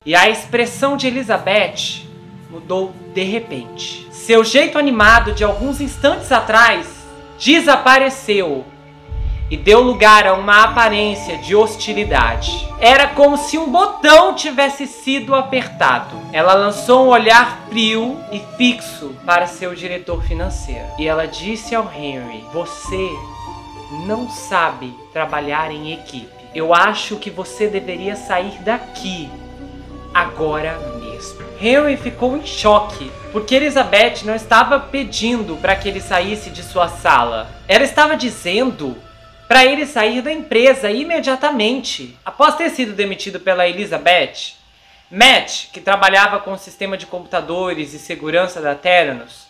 E a expressão de Elizabeth mudou de repente. Seu jeito animado de alguns instantes atrás desapareceu e deu lugar a uma aparência de hostilidade. Era como se um botão tivesse sido apertado. Ela lançou um olhar frio e fixo para seu diretor financeiro. E ela disse ao Henry: "Você não sabe trabalhar em equipe. Eu acho que você deveria sair daqui agora mesmo." Henry ficou em choque, porque Elizabeth não estava pedindo para que ele saísse de sua sala. Ela estava dizendo para ele sair da empresa imediatamente. Após ter sido demitido pela Elizabeth, Matt, que trabalhava com o sistema de computadores e segurança da Theranos,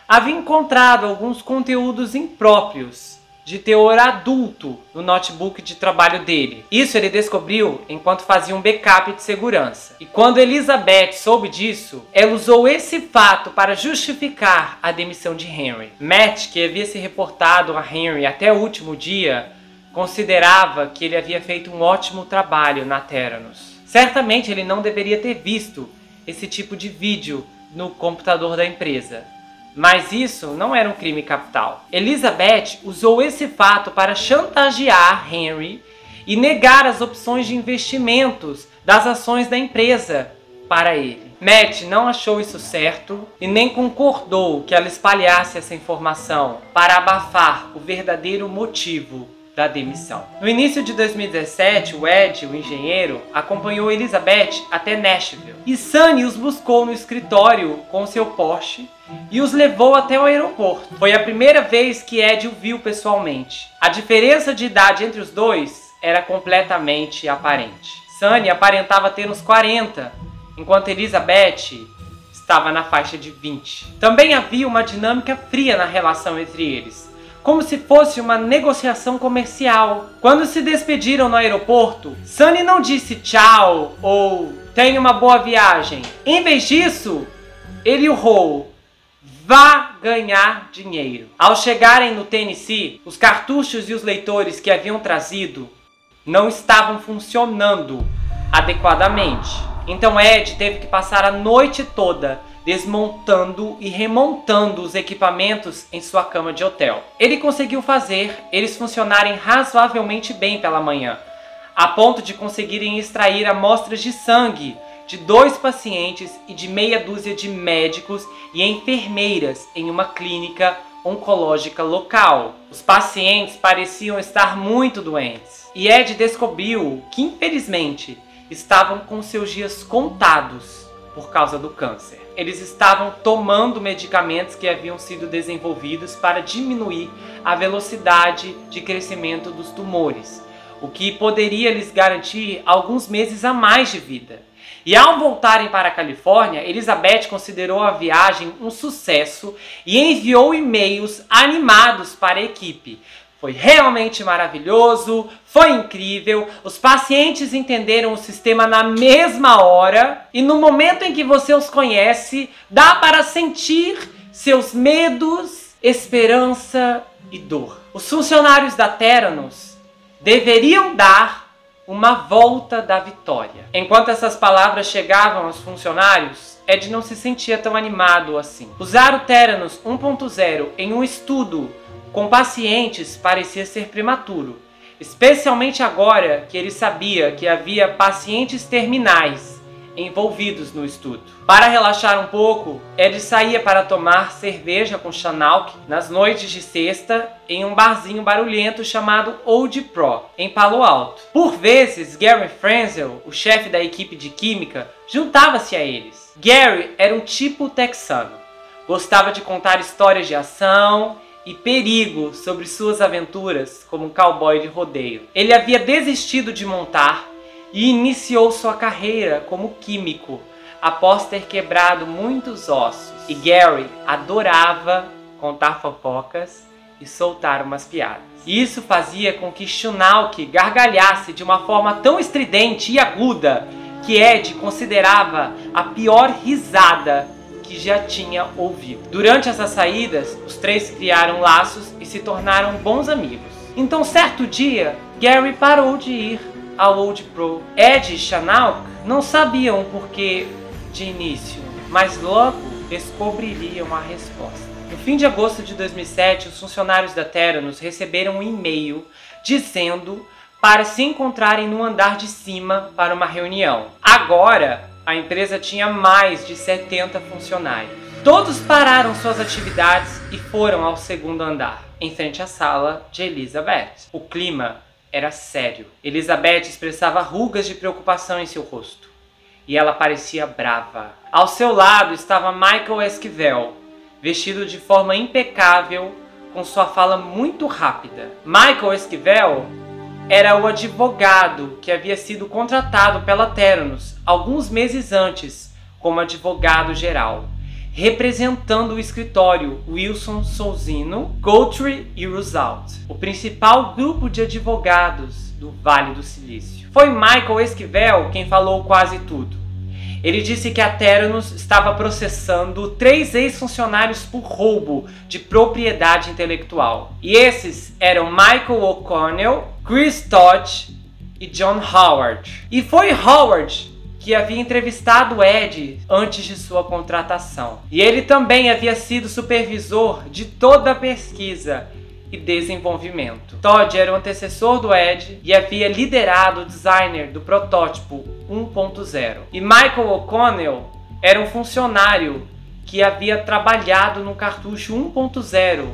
havia encontrado alguns conteúdos impróprios de teor adulto no notebook de trabalho dele. Isso ele descobriu enquanto fazia um backup de segurança. E quando Elizabeth soube disso, ela usou esse fato para justificar a demissão de Henry. Matt, que havia se reportado a Henry até o último dia, considerava que ele havia feito um ótimo trabalho na Theranos. Certamente ele não deveria ter visto esse tipo de vídeo no computador da empresa. Mas isso não era um crime capital. Elizabeth usou esse fato para chantagear Henry e negar as opções de investimentos das ações da empresa para ele. Matt não achou isso certo e nem concordou que ela espalhasse essa informação para abafar o verdadeiro motivo da demissão. No início de 2017, o Ed, o engenheiro, acompanhou Elizabeth até Nashville. E Sunny os buscou no escritório com seu Porsche e os levou até o aeroporto. Foi a primeira vez que Ed o viu pessoalmente. A diferença de idade entre os dois era completamente aparente. Sunny aparentava ter uns 40, enquanto Elizabeth estava na faixa de 20. Também havia uma dinâmica fria na relação entre eles, como se fosse uma negociação comercial. Quando se despediram no aeroporto, Sunny não disse tchau ou tenha uma boa viagem. Em vez disso, ele urrou: "Vá ganhar dinheiro." Ao chegarem no Tennessee, os cartuchos e os leitores que haviam trazido não estavam funcionando adequadamente. Então Ed teve que passar a noite toda desmontando e remontando os equipamentos em sua cama de hotel. Ele conseguiu fazer eles funcionarem razoavelmente bem pela manhã, a ponto de conseguirem extrair amostras de sangue de 2 pacientes e de meia dúzia de médicos e enfermeiras em uma clínica oncológica local. Os pacientes pareciam estar muito doentes e Ed descobriu que, infelizmente, estavam com seus dias contados por causa do câncer. Eles estavam tomando medicamentos que haviam sido desenvolvidos para diminuir a velocidade de crescimento dos tumores, o que poderia lhes garantir alguns meses a mais de vida. E ao voltarem para a Califórnia, Elizabeth considerou a viagem um sucesso e enviou e-mails animados para a equipe. Foi realmente maravilhoso, foi incrível, os pacientes entenderam o sistema na mesma hora e no momento em que você os conhece, dá para sentir seus medos, esperança e dor. Os funcionários da Theranos deveriam dar uma volta da vitória. Enquanto essas palavras chegavam aos funcionários, Ed não se sentia tão animado assim. Usar o Theranos 1.0 em um estudo com pacientes parecia ser prematuro, especialmente agora que ele sabia que havia pacientes terminais envolvidos no estudo. Para relaxar um pouco, ele saía para tomar cerveja com Chanauk nas noites de sexta em um barzinho barulhento chamado Old Pro, em Palo Alto. Por vezes, Gary Frenzel, o chefe da equipe de química, juntava-se a eles. Gary era um tipo texano. Gostava de contar histórias de ação e perigo sobre suas aventuras como um cowboy de rodeio. Ele havia desistido de montar e iniciou sua carreira como químico após ter quebrado muitos ossos. E Gary adorava contar fofocas e soltar umas piadas. Isso fazia com que Chanauk gargalhasse de uma forma tão estridente e aguda que Ed considerava a pior risada que já tinha ouvido. Durante essas saídas, os três criaram laços e se tornaram bons amigos. Então, certo dia, Gary parou de ir a Old Pro. Ed e Chanauk não sabiam o porquê de início, mas logo descobririam a resposta. No fim de agosto de 2007, os funcionários da Theranos receberam um e-mail dizendo para se encontrarem no andar de cima para uma reunião. Agora, a empresa tinha mais de 70 funcionários. Todos pararam suas atividades e foram ao segundo andar, em frente à sala de Elizabeth. O clima era sério. Elizabeth expressava rugas de preocupação em seu rosto. E ela parecia brava. Ao seu lado estava Michael Esquivel, vestido de forma impecável, com sua fala muito rápida. Michael Esquivel era o advogado que havia sido contratado pela Theranos alguns meses antes como advogado geral, representando o escritório Wilson Souzino, Guthrie e Roosevelt, o principal grupo de advogados do Vale do Silício. Foi Michael Esquivel quem falou quase tudo. Ele disse que a Theranos estava processando 3 ex-funcionários por roubo de propriedade intelectual. E esses eram Michael O'Connell, Chris Todd e John Howard. E foi Howard que havia entrevistado Ed antes de sua contratação. E ele também havia sido supervisor de toda a pesquisa e desenvolvimento. Todd era o antecessor do Ed e havia liderado o designer do protótipo 1.0. E Michael O'Connell era um funcionário que havia trabalhado no cartucho 1.0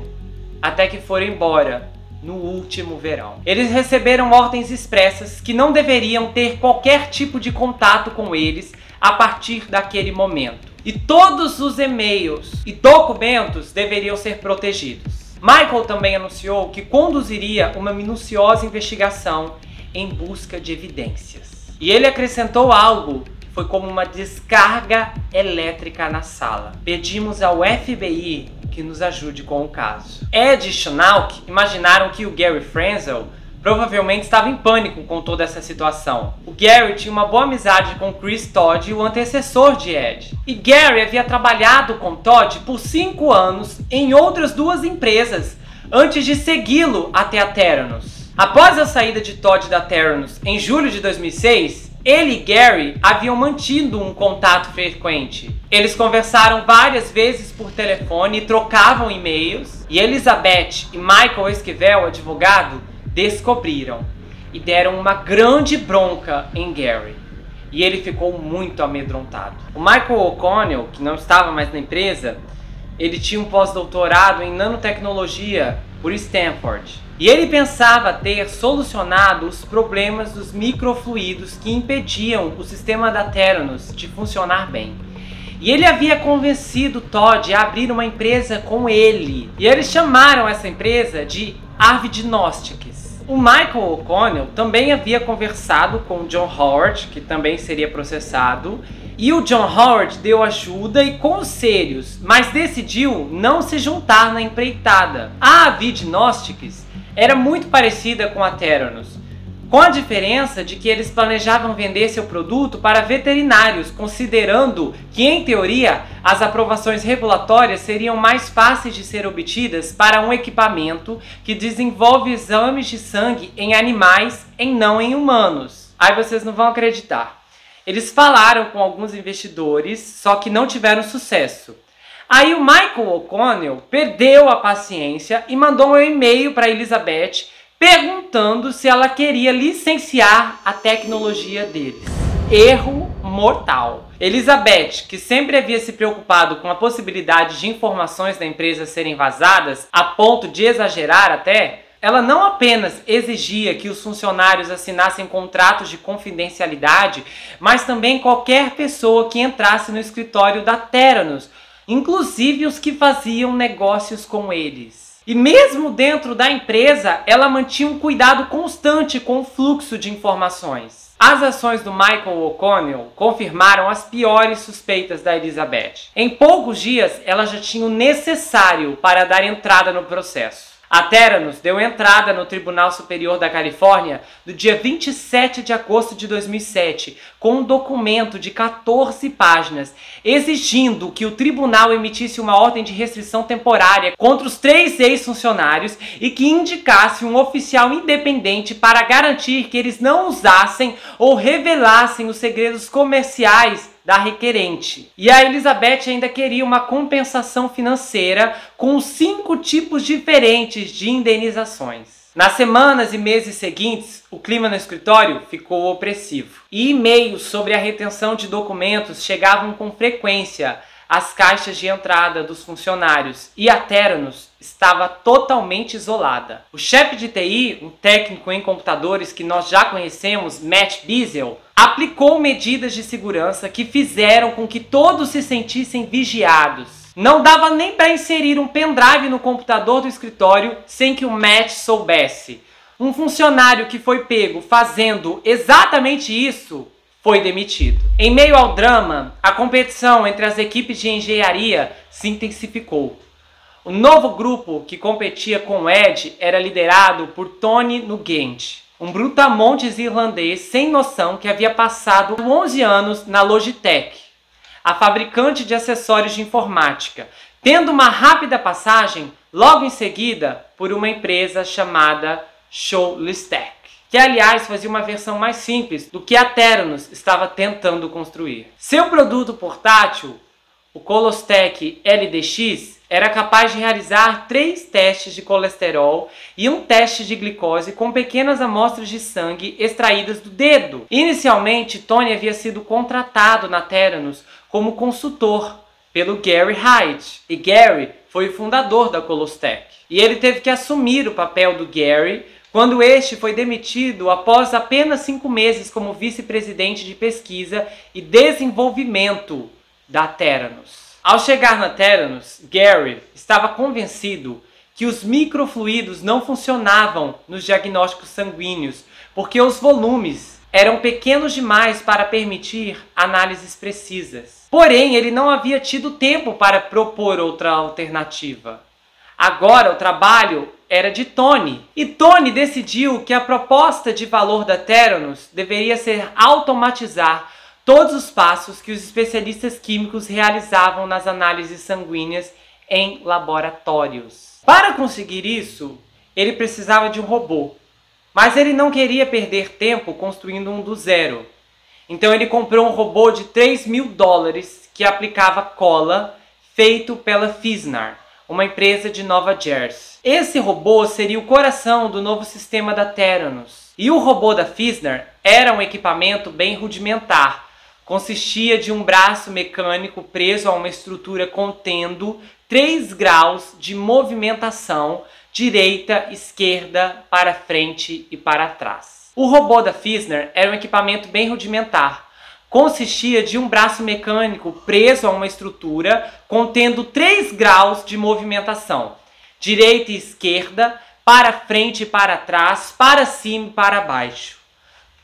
até que foram embora no último verão. Eles receberam ordens expressas que não deveriam ter qualquer tipo de contato com eles a partir daquele momento. E todos os e-mails e documentos deveriam ser protegidos. Michael também anunciou que conduziria uma minuciosa investigação em busca de evidências. E ele acrescentou algo que foi como uma descarga elétrica na sala. Pedimos ao FBI que nos ajude com o caso. Ed e Chanauk imaginaram que o Gary Frenzel provavelmente estava em pânico com toda essa situação. O Gary tinha uma boa amizade com Chris Todd, o antecessor de Ed. E Gary havia trabalhado com Todd por 5 anos em outras 2 empresas antes de segui-lo até a Theranos. Após a saída de Todd da Theranos em julho de 2006, ele e Gary haviam mantido um contato frequente. Eles conversaram várias vezes por telefone e trocavam e-mails. E Elizabeth e Michael Esquivel, advogado, descobriram e deram uma grande bronca em Gary. E ele ficou muito amedrontado. O Michael O'Connell, que não estava mais na empresa, ele tinha um pós-doutorado em nanotecnologia por Stanford. E ele pensava ter solucionado os problemas dos microfluidos que impediam o sistema da Theranos de funcionar bem. E ele havia convencido Todd a abrir uma empresa com ele. E eles chamaram essa empresa de Arvidnostics. O Michael O'Connell também havia conversado com o John Howard, que também seria processado. E o John Howard deu ajuda e conselhos, mas decidiu não se juntar na empreitada. A Arvidnostics era muito parecida com a Theranos, com a diferença de que eles planejavam vender seu produto para veterinários, considerando que, em teoria, as aprovações regulatórias seriam mais fáceis de ser obtidas para um equipamento que desenvolve exames de sangue em animais e não em humanos. Aí vocês não vão acreditar. Eles falaram com alguns investidores, só que não tiveram sucesso. Aí o Michael O'Connell perdeu a paciência e mandou um e-mail para Elizabeth perguntando se ela queria licenciar a tecnologia deles. Erro mortal. Elizabeth, que sempre havia se preocupado com a possibilidade de informações da empresa serem vazadas, a ponto de exagerar até, ela não apenas exigia que os funcionários assinassem contratos de confidencialidade, mas também qualquer pessoa que entrasse no escritório da Theranos, inclusive os que faziam negócios com eles. E mesmo dentro da empresa, ela mantinha um cuidado constante com o fluxo de informações. As ações do Michael O'Connell confirmaram as piores suspeitas da Elizabeth. Em poucos dias, ela já tinha o necessário para dar entrada no processo. A Theranos deu entrada no Tribunal Superior da Califórnia no dia 27 de agosto de 2007, com um documento de 14 páginas, exigindo que o tribunal emitisse uma ordem de restrição temporária contra os 3 ex-funcionários e que indicasse um oficial independente para garantir que eles não usassem ou revelassem os segredos comerciais da requerente. E a Elizabeth ainda queria uma compensação financeira com 5 tipos diferentes de indenizações. Nas semanas e meses seguintes, o clima no escritório ficou opressivo. E e-mails sobre a retenção de documentos chegavam com frequência às caixas de entrada dos funcionários e a Theranos estava totalmente isolada. O chefe de TI, um técnico em computadores que nós já conhecemos, Matt Biesel, aplicou medidas de segurança que fizeram com que todos se sentissem vigiados. Não dava nem para inserir um pendrive no computador do escritório sem que o Matt soubesse. Um funcionário que foi pego fazendo exatamente isso foi demitido. Em meio ao drama, a competição entre as equipes de engenharia se intensificou. O novo grupo que competia com o Ed era liderado por Tony Nugent, um brutamontes irlandês sem noção que havia passado 11 anos na Logitech, a fabricante de acessórios de informática, tendo uma rápida passagem logo em seguida por uma empresa chamada Shoelistech, que aliás fazia uma versão mais simples do que a Theranos estava tentando construir. Seu produto portátil, o Colostech LDX, era capaz de realizar 3 testes de colesterol e um teste de glicose com pequenas amostras de sangue extraídas do dedo. Inicialmente, Tony havia sido contratado na Theranos como consultor pelo Gary Hyde, e Gary foi o fundador da Colostech. E ele teve que assumir o papel do Gary quando este foi demitido após apenas 5 meses como vice-presidente de pesquisa e desenvolvimento da Theranos. Ao chegar na Theranos, Gary estava convencido que os microfluidos não funcionavam nos diagnósticos sanguíneos, porque os volumes eram pequenos demais para permitir análises precisas. Porém, ele não havia tido tempo para propor outra alternativa. Agora o trabalho era de Tony, e Tony decidiu que a proposta de valor da Theranos deveria ser automatizar todos os passos que os especialistas químicos realizavam nas análises sanguíneas em laboratórios. Para conseguir isso, ele precisava de um robô, mas ele não queria perder tempo construindo um do zero. Então ele comprou um robô de $3.000 que aplicava cola, feito pela Fisnar, uma empresa de Nova Jersey. Esse robô seria o coração do novo sistema da Theranos. E o robô da Fisnar era um equipamento bem rudimentar. Consistia de um braço mecânico preso a uma estrutura contendo 3 graus de movimentação, direita, esquerda, para frente e para trás. O robô da Fisnar era um equipamento bem rudimentar. Consistia de um braço mecânico preso a uma estrutura contendo 3 graus de movimentação, direita e esquerda, para frente e para trás, para cima e para baixo.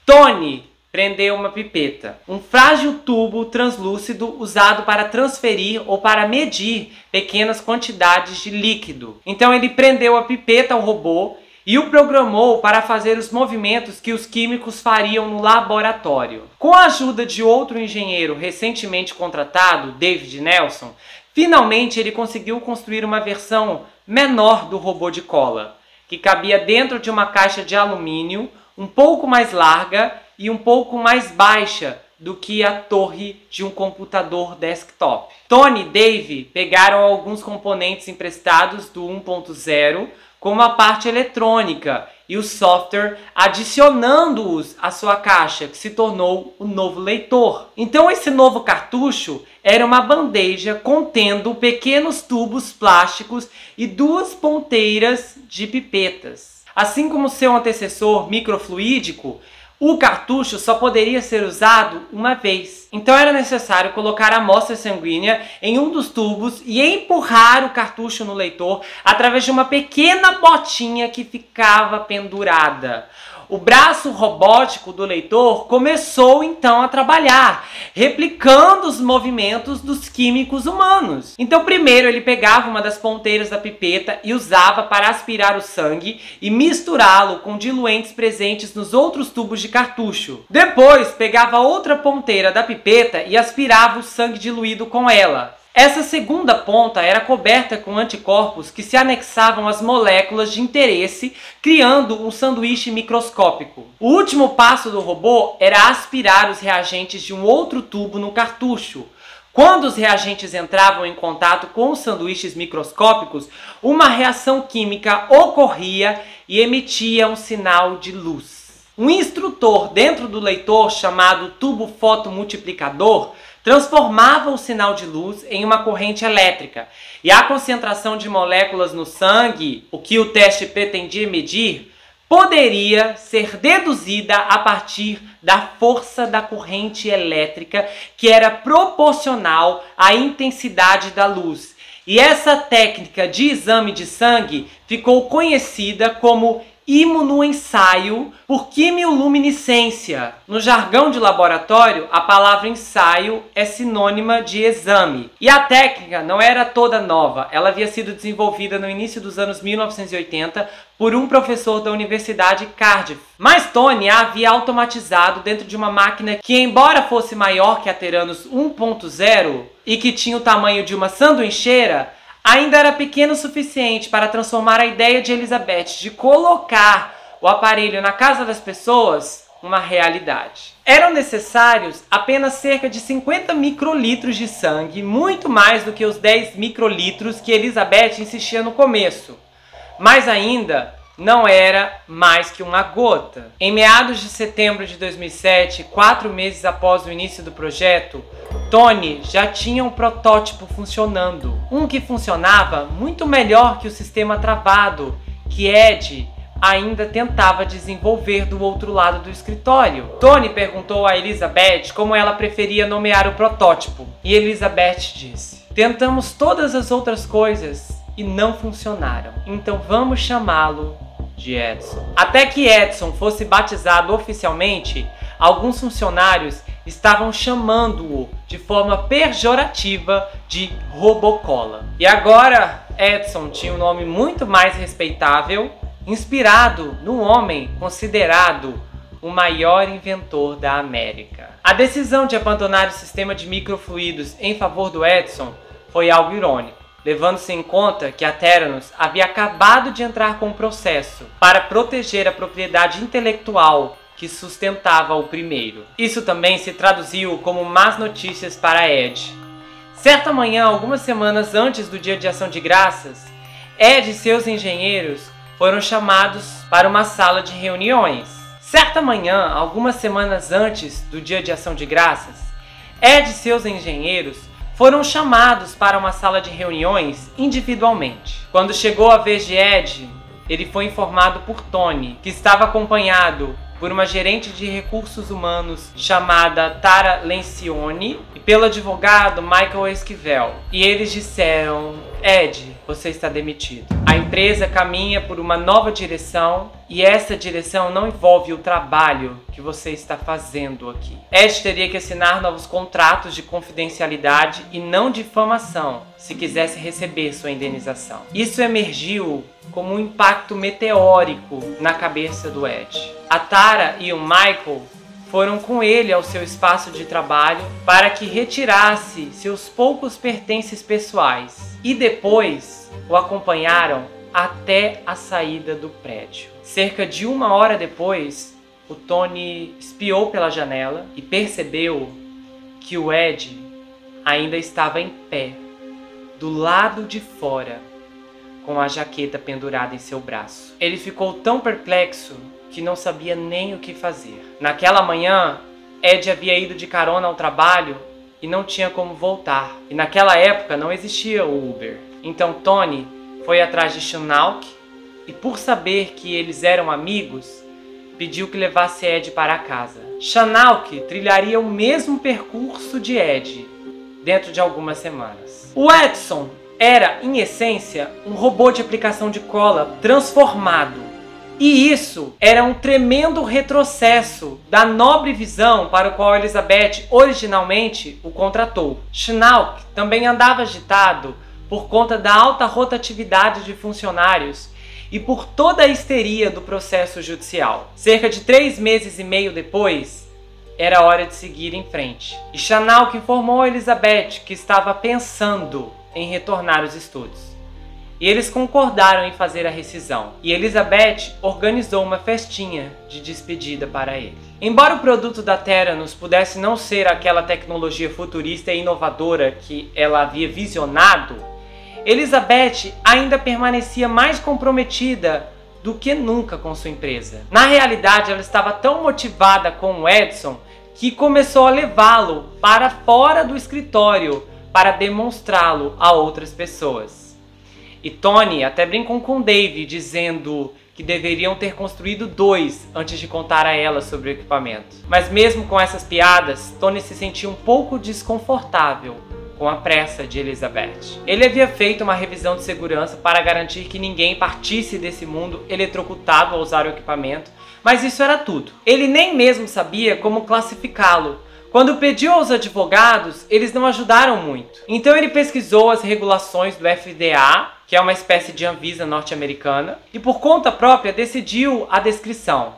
Tony prendeu uma pipeta, um frágil tubo translúcido usado para transferir ou para medir pequenas quantidades de líquido. Então ele prendeu a pipeta ao robô e o programou para fazer os movimentos que os químicos fariam no laboratório. Com a ajuda de outro engenheiro recentemente contratado, David Nelson, finalmente ele conseguiu construir uma versão menor do robô de cola, que cabia dentro de uma caixa de alumínio um pouco mais larga e um pouco mais baixa do que a torre de um computador desktop. Tony e Dave pegaram alguns componentes emprestados do 1.0, como a parte eletrônica e o software, adicionando-os à sua caixa, que se tornou o novo leitor. Então esse novo cartucho era uma bandeja contendo pequenos tubos plásticos e 2 ponteiras de pipetas. Assim como seu antecessor microfluídico, o cartucho só poderia ser usado uma vez. Então era necessário colocar a amostra sanguínea em um dos tubos e empurrar o cartucho no leitor através de uma pequena botinha que ficava pendurada. o braço robótico do leitor começou então a trabalhar, replicando os movimentos dos químicos humanos. Então primeiro ele pegava uma das ponteiras da pipeta e usava para aspirar o sangue e misturá-lo com diluentes presentes nos outros tubos de cartucho. Depois pegava outra ponteira da pipeta e aspirava o sangue diluído com ela. Essa segunda ponta era coberta com anticorpos que se anexavam às moléculas de interesse, criando um sanduíche microscópico. O último passo do robô era aspirar os reagentes de um outro tubo no cartucho. Quando os reagentes entravam em contato com os sanduíches microscópicos, uma reação química ocorria e emitia um sinal de luz. Um instrutor dentro do leitor, chamado tubo fotomultiplicador, transformava o sinal de luz em uma corrente elétrica, e a concentração de moléculas no sangue, o que o teste pretendia medir, poderia ser deduzida a partir da força da corrente elétrica, que era proporcional à intensidade da luz. E essa técnica de exame de sangue ficou conhecida como imunoensaio por quimioluminescência. No jargão de laboratório, a palavra ensaio é sinônima de exame. E a técnica não era toda nova, ela havia sido desenvolvida no início dos anos 1980 por um professor da Universidade Cardiff. Mas Tony a havia automatizado dentro de uma máquina que, embora fosse maior que a Theranos 1.0 e que tinha o tamanho de uma sanduicheira, ainda era pequeno o suficiente para transformar a ideia de Elizabeth de colocar o aparelho na casa das pessoas uma realidade. Eram necessários apenas cerca de 50 microlitros de sangue, muito mais do que os 10 microlitros que Elizabeth insistia no começo. Mas ainda não era mais que uma gota. Em meados de setembro de 2007, 4 meses após o início do projeto, Tony já tinha um protótipo funcionando. Um que funcionava muito melhor que o sistema travado, que Ed ainda tentava desenvolver do outro lado do escritório. Tony perguntou a Elizabeth como ela preferia nomear o protótipo. E Elizabeth disse: "Tentamos todas as outras coisas e não funcionaram. Então vamos chamá-lo de Edson." Até que Edson fosse batizado oficialmente, alguns funcionários estavam chamando-o de forma pejorativa de Robocola. E agora Edson tinha um nome muito mais respeitável, inspirado no homem considerado o maior inventor da América. A decisão de abandonar o sistema de microfluidos em favor do Edson foi algo irônico, levando-se em conta que a Theranos havia acabado de entrar com um processo para proteger a propriedade intelectual que sustentava o primeiro. Isso também se traduziu como más notícias para Ed. Certa manhã, algumas semanas antes do Dia de Ação de Graças, Ed e seus engenheiros foram chamados para uma sala de reuniões. Certa manhã, algumas semanas antes do Dia de Ação de Graças, Ed e seus engenheiros foram chamados para uma sala de reuniões individualmente. Quando chegou a vez de Ed, ele foi informado por Tony, que estava acompanhado por uma gerente de recursos humanos chamada Tara Lencioni e pelo advogado Michael Esquivel. E eles disseram: "Ed, você está demitido. A empresa caminha por uma nova direção e essa direção não envolve o trabalho que você está fazendo aqui." Ed teria que assinar novos contratos de confidencialidade e não difamação se quisesse receber sua indenização. Isso emergiu como um impacto meteórico na cabeça do Ed. A Tara e o Michael foram com ele ao seu espaço de trabalho para que retirasse seus poucos pertences pessoais e depois o acompanharam até a saída do prédio. Cerca de 1 hora depois, o Tony espiou pela janela e percebeu que o Ed ainda estava em pé, do lado de fora, com a jaqueta pendurada em seu braço. Ele ficou tão perplexo que não sabia nem o que fazer. Naquela manhã, Ed havia ido de carona ao trabalho e não tinha como voltar. E naquela época não existia o Uber. Então Tony foi atrás de Schnauk e, por saber que eles eram amigos, pediu que levasse Ed para casa. Schnauk trilharia o mesmo percurso de Ed dentro de algumas semanas. O Edson era, em essência, um robô de aplicação de cola transformado. E isso era um tremendo retrocesso da nobre visão para o qual Elizabeth originalmente o contratou. Schnauk também andava agitado por conta da alta rotatividade de funcionários e por toda a histeria do processo judicial. Cerca de 3 meses e meio depois, era hora de seguir em frente. E Schnauk informou a Elizabeth que estava pensando em retornar aos estudos. E eles concordaram em fazer a rescisão. E Elizabeth organizou uma festinha de despedida para ele. Embora o produto da Theranos pudesse não ser aquela tecnologia futurista e inovadora que ela havia visionado, Elizabeth ainda permanecia mais comprometida do que nunca com sua empresa. Na realidade, ela estava tão motivada com o Edison que começou a levá-lo para fora do escritório para demonstrá-lo a outras pessoas. E Tony até brincou com Dave, dizendo que deveriam ter construído 2 antes de contar a ela sobre o equipamento. Mas mesmo com essas piadas, Tony se sentia um pouco desconfortável com a pressa de Elizabeth. Ele havia feito uma revisão de segurança para garantir que ninguém partisse desse mundo eletrocutado ao usar o equipamento, mas isso era tudo. Ele nem mesmo sabia como classificá-lo. Quando pediu aos advogados, eles não ajudaram muito. Então ele pesquisou as regulações do FDA, que é uma espécie de Anvisa norte-americana, e por conta própria decidiu a descrição: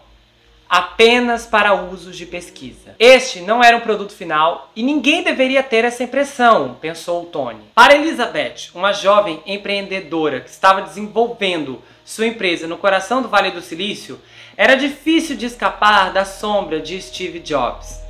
apenas para usos de pesquisa. Este não era um produto final e ninguém deveria ter essa impressão, pensou Tony. Para Elizabeth, uma jovem empreendedora que estava desenvolvendo sua empresa no coração do Vale do Silício, era difícil de escapar da sombra de Steve Jobs.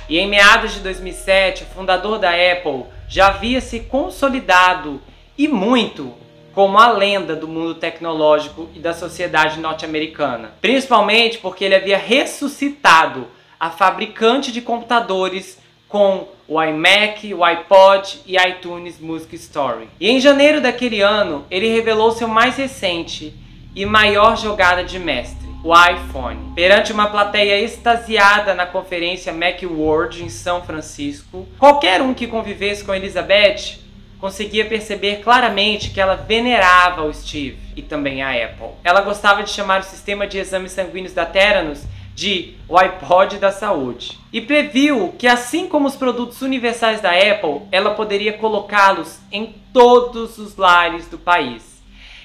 E em meados de 2007, o fundador da Apple já havia se consolidado e muito como a lenda do mundo tecnológico e da sociedade norte-americana. Principalmente porque ele havia ressuscitado a fabricante de computadores com o iMac, o iPod e iTunes Music Store. E em janeiro daquele ano, ele revelou seu mais recente e maior jogada de mestre, o iPhone. Perante uma plateia extasiada na conferência Macworld em São Francisco, qualquer um que convivesse com Elizabeth conseguia perceber claramente que ela venerava o Steve e também a Apple. Ela gostava de chamar o sistema de exames sanguíneos da Theranos de o iPod da saúde. E previu que, assim como os produtos universais da Apple, ela poderia colocá-los em todos os lares do país.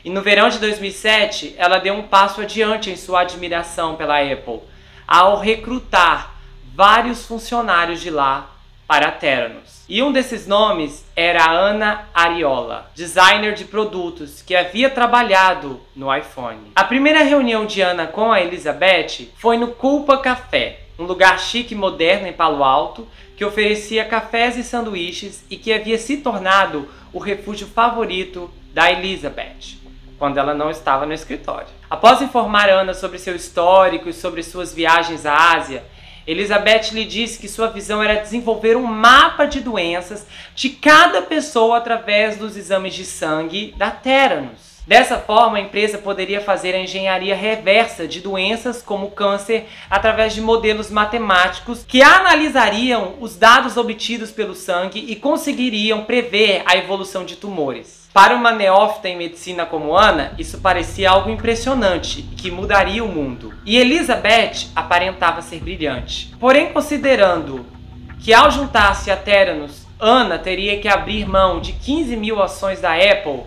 E no verão de 2007, ela deu um passo adiante em sua admiração pela Apple, ao recrutar vários funcionários de lá para a Theranos. E um desses nomes era a Ana Ariola, designer de produtos que havia trabalhado no iPhone. A primeira reunião de Ana com a Elizabeth foi no Culpa Café, um lugar chique e moderno em Palo Alto, que oferecia cafés e sanduíches e que havia se tornado o refúgio favorito da Elizabeth, quando ela não estava no escritório. Após informar Ana sobre seu histórico e sobre suas viagens à Ásia, Elizabeth lhe disse que sua visão era desenvolver um mapa de doenças de cada pessoa através dos exames de sangue da Theranos. Dessa forma, a empresa poderia fazer a engenharia reversa de doenças como câncer através de modelos matemáticos que analisariam os dados obtidos pelo sangue e conseguiriam prever a evolução de tumores. Para uma neófita em medicina como Ana, isso parecia algo impressionante e que mudaria o mundo. E Elizabeth aparentava ser brilhante. Porém, considerando que ao juntar-se a Theranos, Ana teria que abrir mão de 15 mil ações da Apple,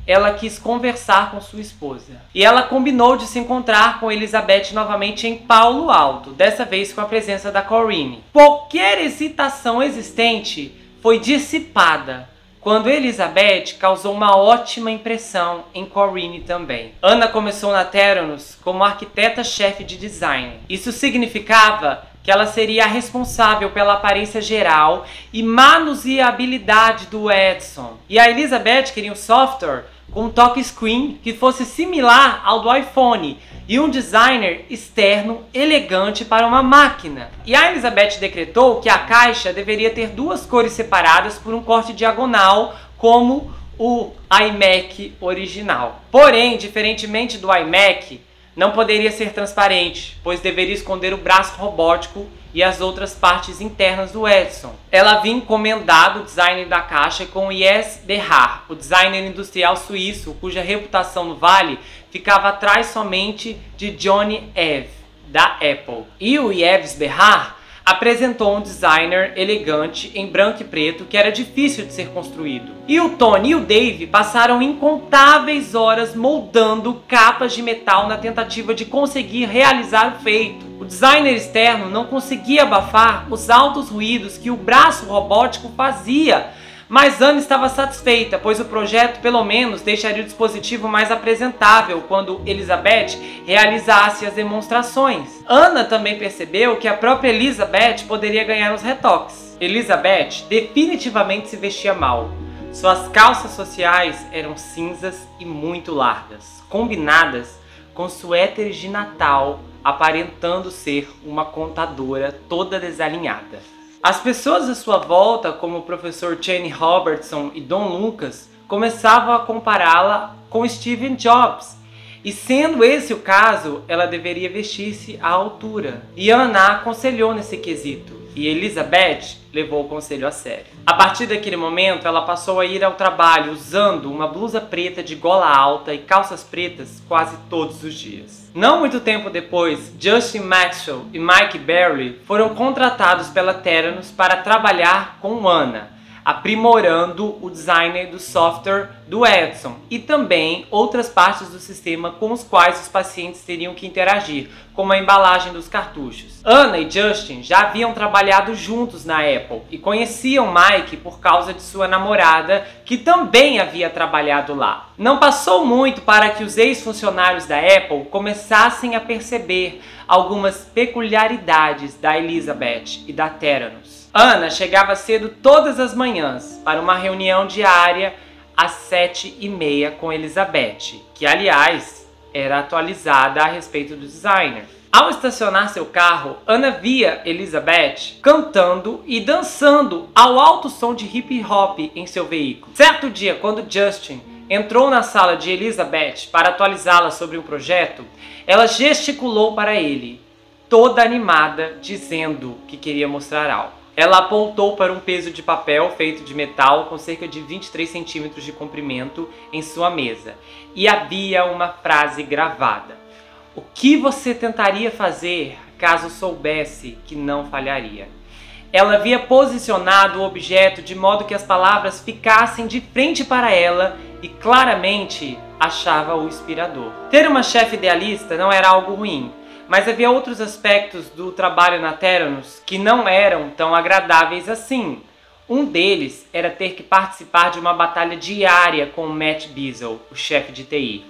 ela quis conversar com sua esposa. E ela combinou de se encontrar com Elizabeth novamente em Palo Alto, dessa vez com a presença da Corinne. Qualquer excitação existente foi dissipada quando Elizabeth causou uma ótima impressão em Corinne também. Ana começou na Theranos como arquiteta-chefe de design. Isso significava que ela seria a responsável pela aparência geral e manuseabilidade do Edison. E a Elizabeth queria um software com um touchscreen que fosse similar ao do iPhone e um designer externo elegante para uma máquina. E a Elizabeth decretou que a caixa deveria ter 2 cores separadas por um corte diagonal, como o iMac original. Porém, diferentemente do iMac, não poderia ser transparente, pois deveria esconder o braço robótico e as outras partes internas do Edison. Ela havia encomendado o design da caixa com Yves Berhard, o designer industrial suíço, cuja reputação no Vale ficava atrás somente de Johnny Ive, da Apple. E o Yves Berhard apresentou um designer elegante em branco e preto que era difícil de ser construído. E o Tony e o Dave passaram incontáveis horas moldando capas de metal na tentativa de conseguir realizar o feito. O designer externo não conseguia abafar os altos ruídos que o braço robótico fazia, mas Anna estava satisfeita, pois o projeto pelo menos deixaria o dispositivo mais apresentável quando Elizabeth realizasse as demonstrações. Anna também percebeu que a própria Elizabeth poderia ganhar os retoques. Elizabeth definitivamente se vestia mal. Suas calças sociais eram cinzas e muito largas, combinadas com suéteres de Natal, aparentando ser uma contadora toda desalinhada. As pessoas à sua volta, como o professor Channing Robertson e Don Lucas, começavam a compará-la com Steve Jobs. E sendo esse o caso, ela deveria vestir-se à altura. E Anna aconselhou nesse quesito, e Elizabeth levou o conselho a sério. A partir daquele momento, ela passou a ir ao trabalho usando uma blusa preta de gola alta e calças pretas quase todos os dias. Não muito tempo depois, Justin Maxwell e Mike Berry foram contratados pela Theranos para trabalhar com Anna, aprimorando o design do software do Edison e também outras partes do sistema com os quais os pacientes teriam que interagir, como a embalagem dos cartuchos. Anna e Justin já haviam trabalhado juntos na Apple e conheciam Mike por causa de sua namorada, que também havia trabalhado lá. Não passou muito para que os ex-funcionários da Apple começassem a perceber algumas peculiaridades da Elizabeth e da Theranos. Anna chegava cedo todas as manhãs para uma reunião diária às 7h30 com Elizabeth, que aliás era atualizada a respeito do designer. Ao estacionar seu carro, Anna via Elizabeth cantando e dançando ao alto som de hip hop em seu veículo. Certo dia, quando Justin entrou na sala de Elizabeth para atualizá-la sobre um projeto, ela gesticulou para ele, toda animada, dizendo que queria mostrar algo. Ela apontou para um peso de papel feito de metal com cerca de 23 centímetros de comprimento em sua mesa. E havia uma frase gravada. O que você tentaria fazer caso soubesse que não falharia? Ela havia posicionado o objeto de modo que as palavras ficassem de frente para ela e claramente achava o inspirador. Ter uma chefe idealista não era algo ruim. Mas havia outros aspectos do trabalho na Theranos que não eram tão agradáveis assim. Um deles era ter que participar de uma batalha diária com o Matt Bizzle, o chefe de TI.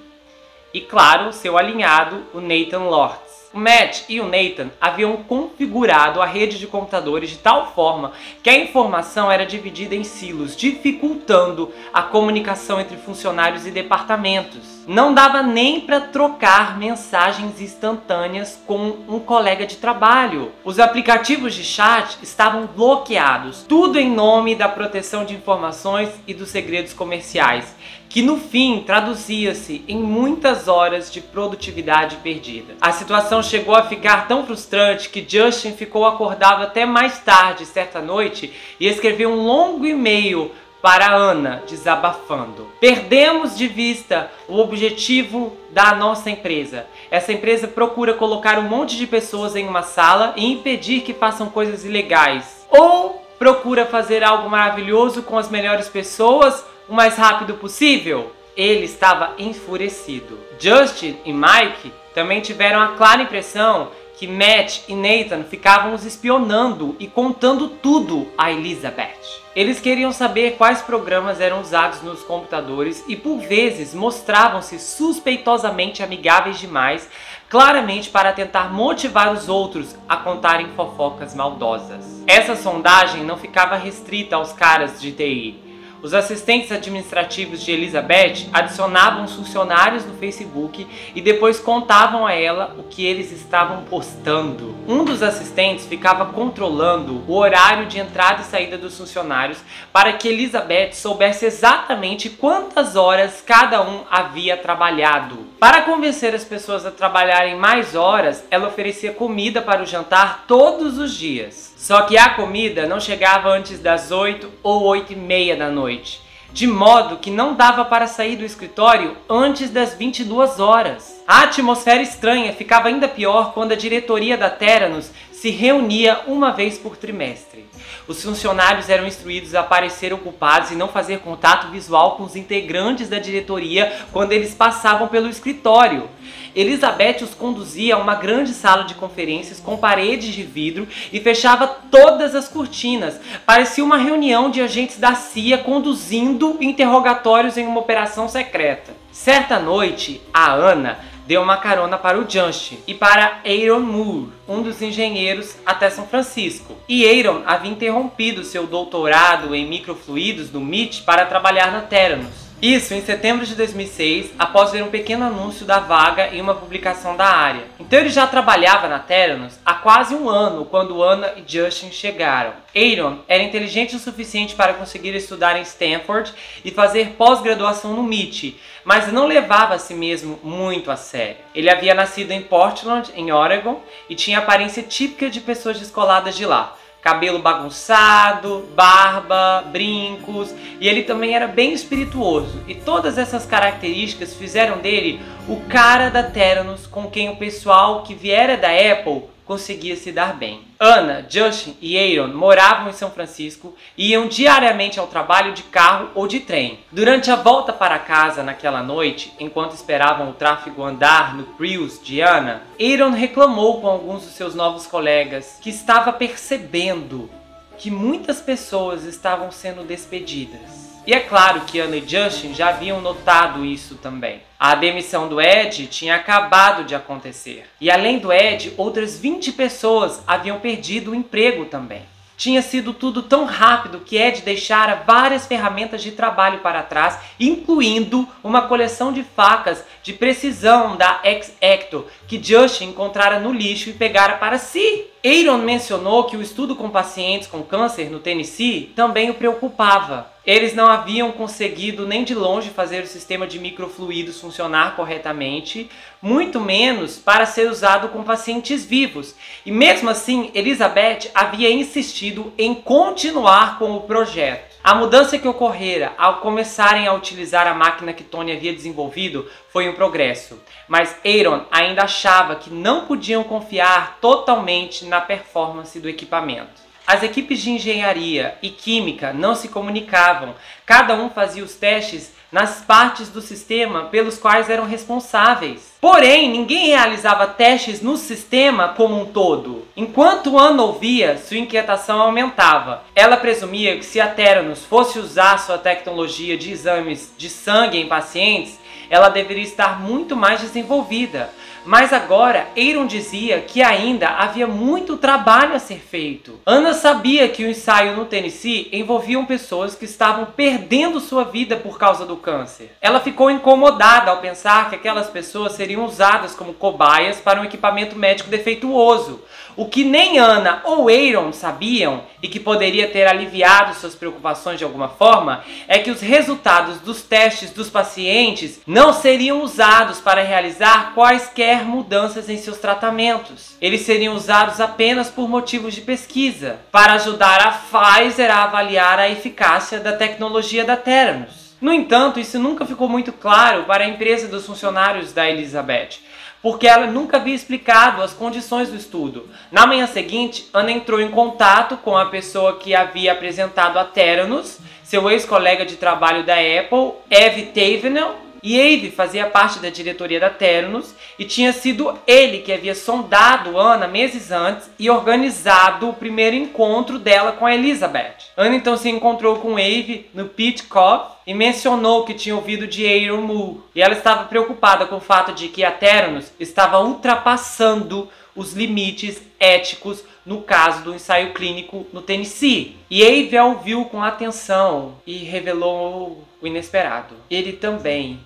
E claro, seu alinhado, o Nathan Lortz. O Matt e o Nathan haviam configurado a rede de computadores de tal forma que a informação era dividida em silos, dificultando a comunicação entre funcionários e departamentos. Não dava nem para trocar mensagens instantâneas com um colega de trabalho. Os aplicativos de chat estavam bloqueados, tudo em nome da proteção de informações e dos segredos comerciais, que no fim traduzia-se em muitas horas de produtividade perdida. A situação chegou a ficar tão frustrante que Justin ficou acordado até mais tarde certa noite e escreveu um longo e-mail para Anna, desabafando. Perdemos de vista o objetivo da nossa empresa. Essa empresa procura colocar um monte de pessoas em uma sala e impedir que façam coisas ilegais. Ou procura fazer algo maravilhoso com as melhores pessoas o mais rápido possível? Ele estava enfurecido. Justin e Mike também tiveram a clara impressão que Matt e Nathan ficavam os espionando e contando tudo a Elizabeth. Eles queriam saber quais programas eram usados nos computadores e por vezes mostravam-se suspeitosamente amigáveis demais, claramente para tentar motivar os outros a contarem fofocas maldosas. Essa sondagem não ficava restrita aos caras de TI. Os assistentes administrativos de Elizabeth adicionavam os funcionários no Facebook e depois contavam a ela o que eles estavam postando. Um dos assistentes ficava controlando o horário de entrada e saída dos funcionários para que Elizabeth soubesse exatamente quantas horas cada um havia trabalhado. Para convencer as pessoas a trabalharem mais horas, ela oferecia comida para o jantar todos os dias. Só que a comida não chegava antes das 8 ou 8h30 da noite, de modo que não dava para sair do escritório antes das 22 horas. A atmosfera estranha ficava ainda pior quando a diretoria da Theranos se reunia uma vez por trimestre. Os funcionários eram instruídos a parecer ocupados e não fazer contato visual com os integrantes da diretoria quando eles passavam pelo escritório. Elizabeth os conduzia a uma grande sala de conferências com paredes de vidro e fechava todas as cortinas. Parecia uma reunião de agentes da CIA conduzindo interrogatórios em uma operação secreta. Certa noite, a Anna deu uma carona para o Justin e para Aaron Moore, um dos engenheiros, até São Francisco. E Aaron havia interrompido seu doutorado em microfluidos no MIT para trabalhar na Theranos. Isso em setembro de 2006, após ver um pequeno anúncio da vaga em uma publicação da área. Então ele já trabalhava na Theranos há quase um ano quando Anna e Justin chegaram. Aaron era inteligente o suficiente para conseguir estudar em Stanford e fazer pós-graduação no MIT, mas não levava a si mesmo muito a sério. Ele havia nascido em Portland, em Oregon, e tinha a aparência típica de pessoas descoladas de lá. Cabelo bagunçado, barba, brincos, e ele também era bem espirituoso. E todas essas características fizeram dele o cara da Theranos com quem o pessoal que viera da Apple conseguia se dar bem. Anna, Justin e Aaron moravam em São Francisco e iam diariamente ao trabalho de carro ou de trem. Durante a volta para casa naquela noite, enquanto esperavam o tráfego andar no Prius de Anna, Aaron reclamou com alguns dos seus novos colegas que estava percebendo que muitas pessoas estavam sendo despedidas. E é claro que Anna e Justin já haviam notado isso também. A demissão do Ed tinha acabado de acontecer. E além do Ed, outras 20 pessoas haviam perdido o emprego também. Tinha sido tudo tão rápido que Ed deixara várias ferramentas de trabalho para trás, incluindo uma coleção de facas de precisão da X-Acto que Justin encontrara no lixo e pegara para si. Aaron mencionou que o estudo com pacientes com câncer no Tennessee também o preocupava. Eles não haviam conseguido nem de longe fazer o sistema de microfluidos funcionar corretamente, muito menos para ser usado com pacientes vivos. E mesmo assim, Elizabeth havia insistido em continuar com o projeto. A mudança que ocorrera ao começarem a utilizar a máquina que Tony havia desenvolvido foi um progresso, mas Aaron ainda achava que não podiam confiar totalmente na performance do equipamento. As equipes de engenharia e química não se comunicavam, cada um fazia os testes nas partes do sistema pelos quais eram responsáveis. Porém, ninguém realizava testes no sistema como um todo. Enquanto Anna ouvia, sua inquietação aumentava. Ela presumia que se a Theranos fosse usar sua tecnologia de exames de sangue em pacientes, ela deveria estar muito mais desenvolvida. Mas agora, Aaron dizia que ainda havia muito trabalho a ser feito. Anna sabia que o ensaio no Tennessee envolviam pessoas que estavam perdendo sua vida por causa do câncer. Ela ficou incomodada ao pensar que aquelas pessoas seriam usadas como cobaias para um equipamento médico defeituoso. O que nem Anna ou Aaron sabiam, e que poderia ter aliviado suas preocupações de alguma forma, é que os resultados dos testes dos pacientes não seriam usados para realizar quaisquer mudanças em seus tratamentos. Eles seriam usados apenas por motivos de pesquisa, para ajudar a Pfizer a avaliar a eficácia da tecnologia da Theranos. No entanto, isso nunca ficou muito claro para a empresa dos funcionários da Elizabeth, porque ela nunca havia explicado as condições do estudo. Na manhã seguinte, Anna entrou em contato com a pessoa que havia apresentado a Theranos, seu ex-colega de trabalho da Apple, Avi Tavenel, e Avi fazia parte da diretoria da Theranos e tinha sido ele que havia sondado Anna meses antes e organizado o primeiro encontro dela com a Elizabeth. Anna então se encontrou com Avi no Pit Coffee e mencionou que tinha ouvido de Aaron Moore. E ela estava preocupada com o fato de que a Theranos estava ultrapassando os limites éticos no caso do ensaio clínico no Tennessee. E Abe a ouviu com atenção e revelou o inesperado. Ele também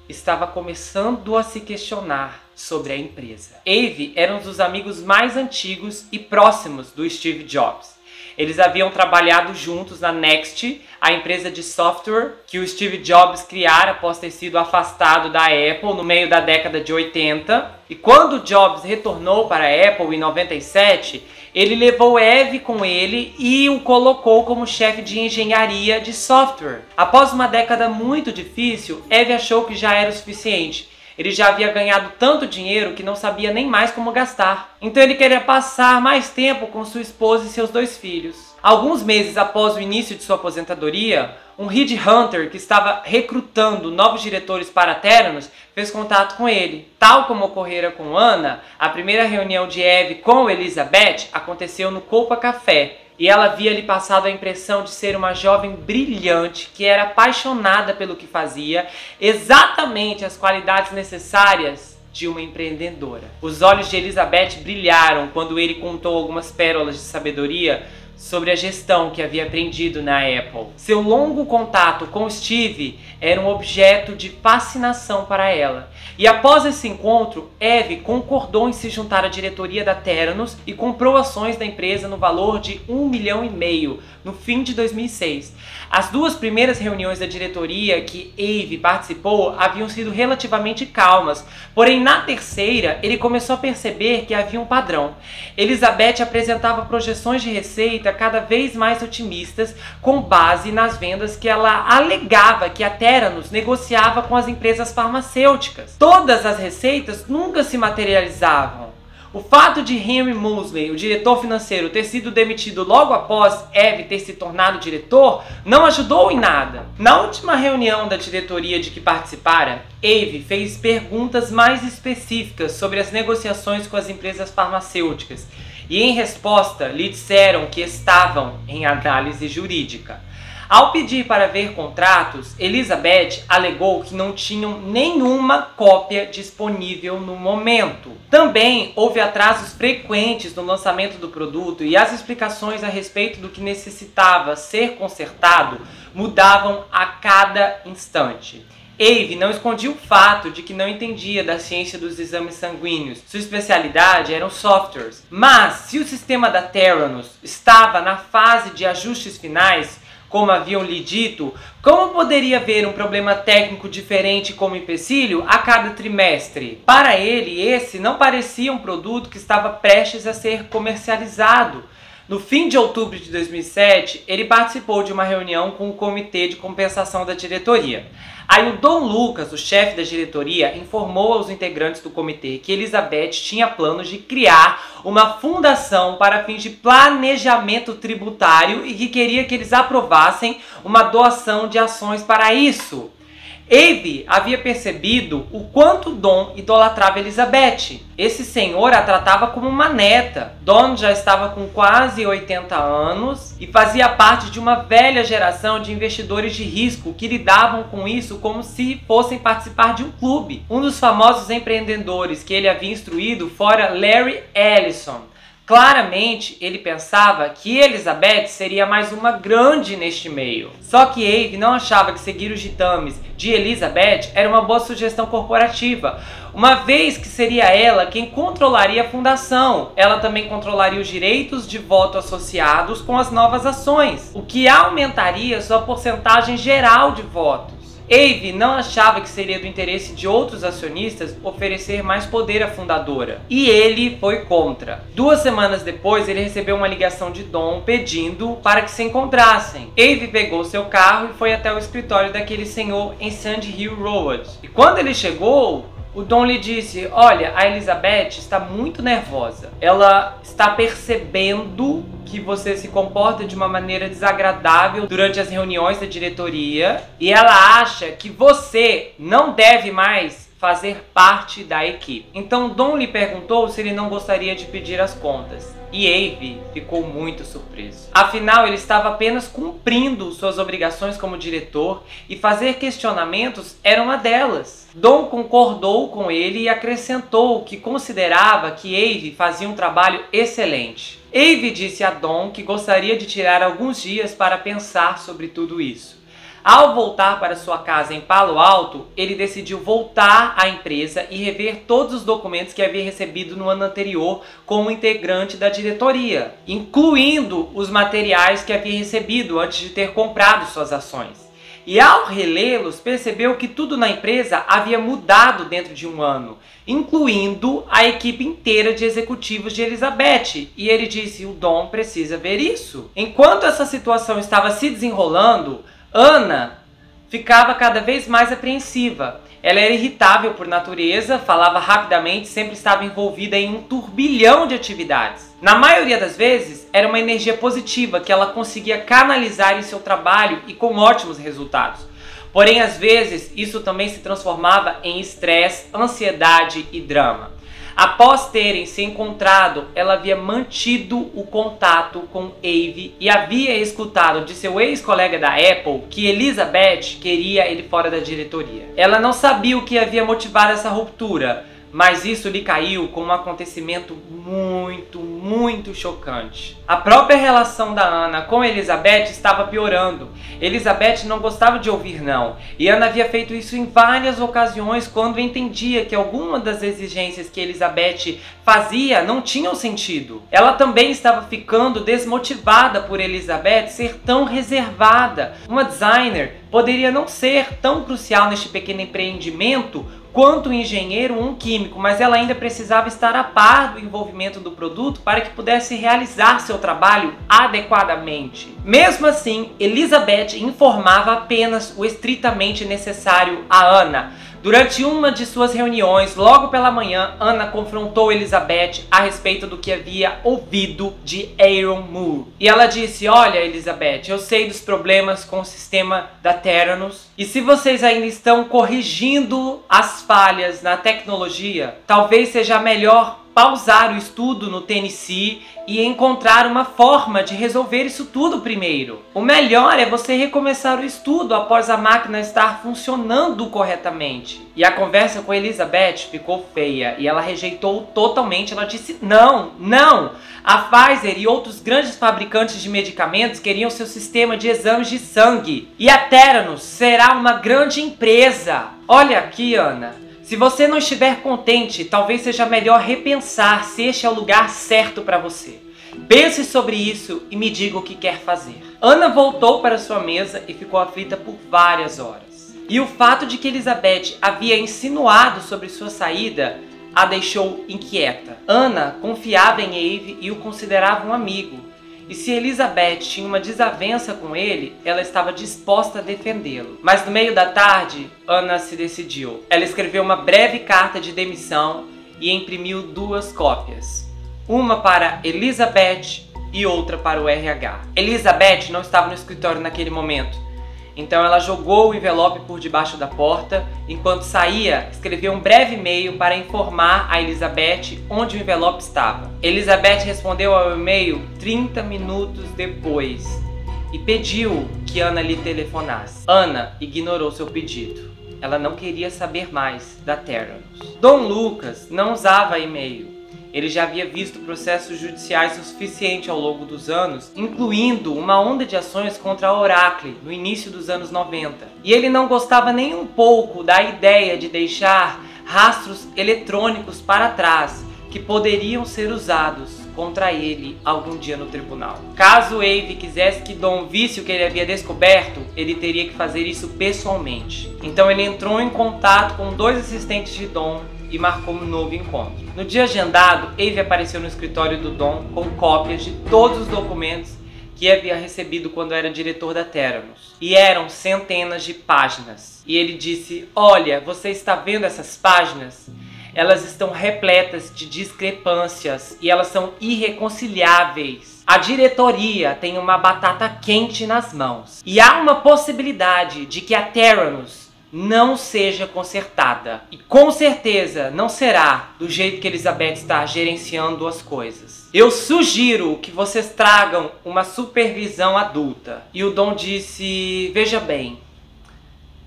estava começando a se questionar sobre a empresa. Abe era um dos amigos mais antigos e próximos do Steve Jobs. Eles haviam trabalhado juntos na Next, a empresa de software que o Steve Jobs criara após ter sido afastado da Apple no meio da década de 80. E quando Jobs retornou para a Apple em 97, ele levou Abe com ele e o colocou como chefe de engenharia de software. Após uma década muito difícil, Abe achou que já era o suficiente. Ele já havia ganhado tanto dinheiro que não sabia nem mais como gastar. Então ele queria passar mais tempo com sua esposa e seus 2 filhos. Alguns meses após o início de sua aposentadoria, um headhunter que estava recrutando novos diretores para a Theranos fez contato com ele. Tal como ocorrera com Ana, a primeira reunião de Abe com Elizabeth aconteceu no Copa Café. E ela havia lhe passado a impressão de ser uma jovem brilhante, que era apaixonada pelo que fazia, exatamente as qualidades necessárias de uma empreendedora. Os olhos de Elizabeth brilharam quando ele contou algumas pérolas de sabedoria sobre a gestão que havia aprendido na Apple. Seu longo contato com Steve era um objeto de fascinação para ela. E após esse encontro, Abe concordou em se juntar à diretoria da Theranos e comprou ações da empresa no valor de R$1,5 milhão no fim de 2006. As 2 primeiras reuniões da diretoria que Abe participou haviam sido relativamente calmas, porém na terceira ele começou a perceber que havia um padrão. Elizabeth apresentava projeções de receita cada vez mais otimistas com base nas vendas que ela alegava que a Theranos negociava com as empresas farmacêuticas. Todas as receitas nunca se materializavam. O fato de Henry Mosley, o diretor financeiro, ter sido demitido logo após Abe ter se tornado diretor, não ajudou em nada. Na última reunião da diretoria de que participara, Abe fez perguntas mais específicas sobre as negociações com as empresas farmacêuticas e, em resposta, lhe disseram que estavam em análise jurídica. Ao pedir para ver contratos, Elizabeth alegou que não tinham nenhuma cópia disponível no momento. Também houve atrasos frequentes no lançamento do produto e as explicações a respeito do que necessitava ser consertado mudavam a cada instante. Abe não escondia o fato de que não entendia da ciência dos exames sanguíneos. Sua especialidade eram softwares. Mas, se o sistema da Theranos estava na fase de ajustes finais, como haviam lhe dito, como poderia haver um problema técnico diferente como empecilho a cada trimestre? Para ele, esse não parecia um produto que estava prestes a ser comercializado. No fim de outubro de 2007, ele participou de uma reunião com o comitê de compensação da diretoria. Aí o Don Lucas, o chefe da diretoria, informou aos integrantes do comitê que Elizabeth tinha planos de criar uma fundação para fins de planejamento tributário e que queria que eles aprovassem uma doação de ações para isso. Abe havia percebido o quanto Don idolatrava Elizabeth. Esse senhor a tratava como uma neta. Don já estava com quase 80 anos e fazia parte de uma velha geração de investidores de risco que lidavam com isso como se fossem participar de um clube. Um dos famosos empreendedores que ele havia instruído fora Larry Ellison. Claramente, ele pensava que Elizabeth seria mais uma grande neste meio. Só que Abe não achava que seguir os ditames de Elizabeth era uma boa sugestão corporativa, uma vez que seria ela quem controlaria a fundação. Ela também controlaria os direitos de voto associados com as novas ações, o que aumentaria sua porcentagem geral de votos. Abe não achava que seria do interesse de outros acionistas oferecer mais poder à fundadora, e ele foi contra. 2 semanas depois, ele recebeu uma ligação de Don pedindo para que se encontrassem. Abe pegou seu carro e foi até o escritório daquele senhor em Sand Hill Road. E quando ele chegou, o Don lhe disse: olha, a Elizabeth está muito nervosa. Ela está percebendo que você se comporta de uma maneira desagradável durante as reuniões da diretoria e ela acha que você não deve mais fazer parte da equipe. Então Don lhe perguntou se ele não gostaria de pedir as contas. E Abe ficou muito surpreso. Afinal, ele estava apenas cumprindo suas obrigações como diretor e fazer questionamentos era uma delas. Don concordou com ele e acrescentou que considerava que Abe fazia um trabalho excelente. Eve disse a Dom que gostaria de tirar alguns dias para pensar sobre tudo isso. Ao voltar para sua casa em Palo Alto, ele decidiu voltar à empresa e rever todos os documentos que havia recebido no ano anterior como integrante da diretoria, incluindo os materiais que havia recebido antes de ter comprado suas ações. E ao relê-los, percebeu que tudo na empresa havia mudado dentro de um ano, incluindo a equipe inteira de executivos de Elizabeth. E ele disse, o Dom precisa ver isso. Enquanto essa situação estava se desenrolando, Ana ficava cada vez mais apreensiva. Ela era irritável por natureza, falava rapidamente, sempre estava envolvida em um turbilhão de atividades. Na maioria das vezes, era uma energia positiva que ela conseguia canalizar em seu trabalho e com ótimos resultados. Porém, às vezes, isso também se transformava em estresse, ansiedade e drama. Após terem se encontrado, ela havia mantido o contato com Eve e havia escutado de seu ex-colega da Apple que Elizabeth queria ele fora da diretoria. Ela não sabia o que havia motivado essa ruptura, mas isso lhe caiu como um acontecimento muito chocante. A própria relação da Ana com Elizabeth estava piorando. Elizabeth não gostava de ouvir não, e Ana havia feito isso em várias ocasiões quando entendia que algumas das exigências que Elizabeth fazia não tinham sentido. Ela também estava ficando desmotivada por Elizabeth ser tão reservada. Uma designer poderia não ser tão crucial neste pequeno empreendimento quanto um engenheiro ou um químico, mas ela ainda precisava estar a par do envolvimento do produto para que pudesse realizar seu trabalho adequadamente. Mesmo assim, Elizabeth informava apenas o estritamente necessário a Ana. Durante uma de suas reuniões, logo pela manhã, Ana confrontou Elizabeth a respeito do que havia ouvido de Aaron Moore. E ela disse, olha Elizabeth, eu sei dos problemas com o sistema da Theranos, e se vocês ainda estão corrigindo as falhas na tecnologia, talvez seja melhor pausar o estudo no Tennessee e encontrar uma forma de resolver isso tudo primeiro. O melhor é você recomeçar o estudo após a máquina estar funcionando corretamente. E a conversa com Elizabeth ficou feia e ela rejeitou totalmente. Ela disse não. A Pfizer e outros grandes fabricantes de medicamentos queriam seu sistema de exames de sangue. E a Theranos será uma grande empresa. Olha aqui, Ana. Se você não estiver contente, talvez seja melhor repensar se este é o lugar certo para você. Pense sobre isso e me diga o que quer fazer. Ana voltou para sua mesa e ficou aflita por várias horas. E o fato de que Elizabeth havia insinuado sobre sua saída a deixou inquieta. Ana confiava em Eve e o considerava um amigo. E se Elizabeth tinha uma desavença com ele, ela estava disposta a defendê-lo. Mas no meio da tarde, Ana se decidiu. Ela escreveu uma breve carta de demissão e imprimiu 2 cópias. Uma para Elizabeth e outra para o RH. Elizabeth não estava no escritório naquele momento. Então ela jogou o envelope por debaixo da porta. Enquanto saía, escreveu um breve e-mail para informar a Elizabeth onde o envelope estava. Elizabeth respondeu ao e-mail 30 minutos depois e pediu que Ana lhe telefonasse. Ana ignorou seu pedido. Ela não queria saber mais da Theranos. Dom Lucas não usava e-mail. Ele já havia visto processos judiciais o suficiente ao longo dos anos, incluindo uma onda de ações contra a Oracle no início dos anos 90. E ele não gostava nem um pouco da ideia de deixar rastros eletrônicos para trás que poderiam ser usados contra ele algum dia no tribunal. Caso Eve quisesse que Dom visse o que ele havia descoberto, ele teria que fazer isso pessoalmente. Então ele entrou em contato com 2 assistentes de Dom e marcou um novo encontro. No dia agendado, Eve apareceu no escritório do Dom com cópias de todos os documentos que havia recebido quando era diretor da Theranos. E eram centenas de páginas. E ele disse, olha, você está vendo essas páginas? Elas estão repletas de discrepâncias e elas são irreconciliáveis. A diretoria tem uma batata quente nas mãos. E há uma possibilidade de que a Theranos não seja consertada. E com certeza não será do jeito que Elizabeth está gerenciando as coisas. Eu sugiro que vocês tragam uma supervisão adulta. E o Dom disse, veja bem,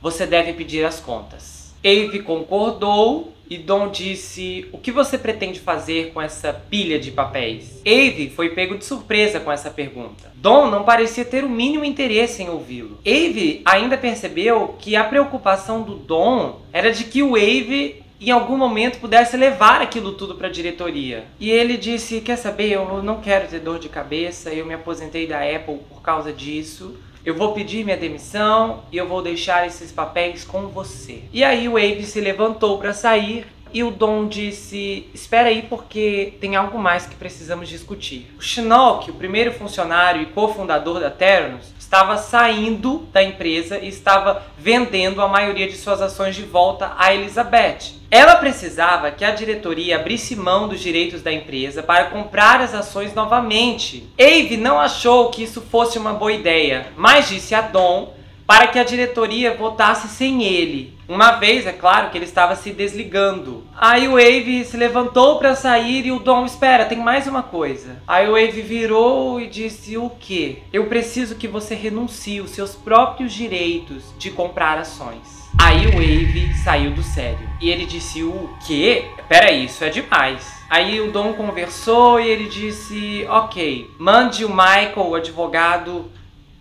você deve pedir as contas. Abe concordou e Don disse: o que você pretende fazer com essa pilha de papéis? Abe foi pego de surpresa com essa pergunta. Don não parecia ter o mínimo interesse em ouvi-lo. Abe ainda percebeu que a preocupação do Don era de que o Abe em algum momento pudesse levar aquilo tudo para a diretoria. E ele disse: quer saber, eu não quero ter dor de cabeça, eu me aposentei da Apple por causa disso. Eu vou pedir minha demissão e eu vou deixar esses papéis com você. E aí o Abe se levantou para sair e o Don disse: espera aí, porque tem algo mais que precisamos discutir. O Shinnok, o primeiro funcionário e cofundador da Theranos, estava saindo da empresa e estava vendendo a maioria de suas ações de volta a Elizabeth. Ela precisava que a diretoria abrisse mão dos direitos da empresa para comprar as ações novamente. Abe não achou que isso fosse uma boa ideia, mas disse a Don para que a diretoria votasse sem ele. Uma vez, é claro, que ele estava se desligando. Aí o Abe se levantou para sair e o Don: espera, tem mais uma coisa. Aí o Abe virou e disse: o quê? Eu preciso que você renuncie os seus próprios direitos de comprar ações. Aí o Abe saiu do sério. E ele disse: o quê? Peraí, isso é demais. Aí o Don conversou e ele disse: ok, mande o Michael, o advogado,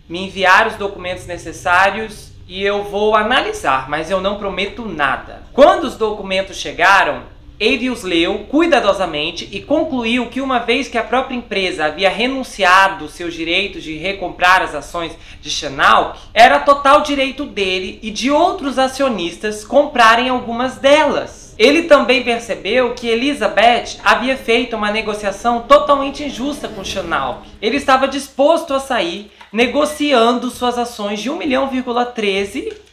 me enviar os documentos necessários e eu vou analisar, mas eu não prometo nada. Quando os documentos chegaram, Abe os leu cuidadosamente e concluiu que uma vez que a própria empresa havia renunciado seus direitos de recomprar as ações de Shinnok, era total direito dele e de outros acionistas comprarem algumas delas. Ele também percebeu que Elizabeth havia feito uma negociação totalmente injusta com Shinnok. Ele estava disposto a sair negociando suas ações de 1,13 milhão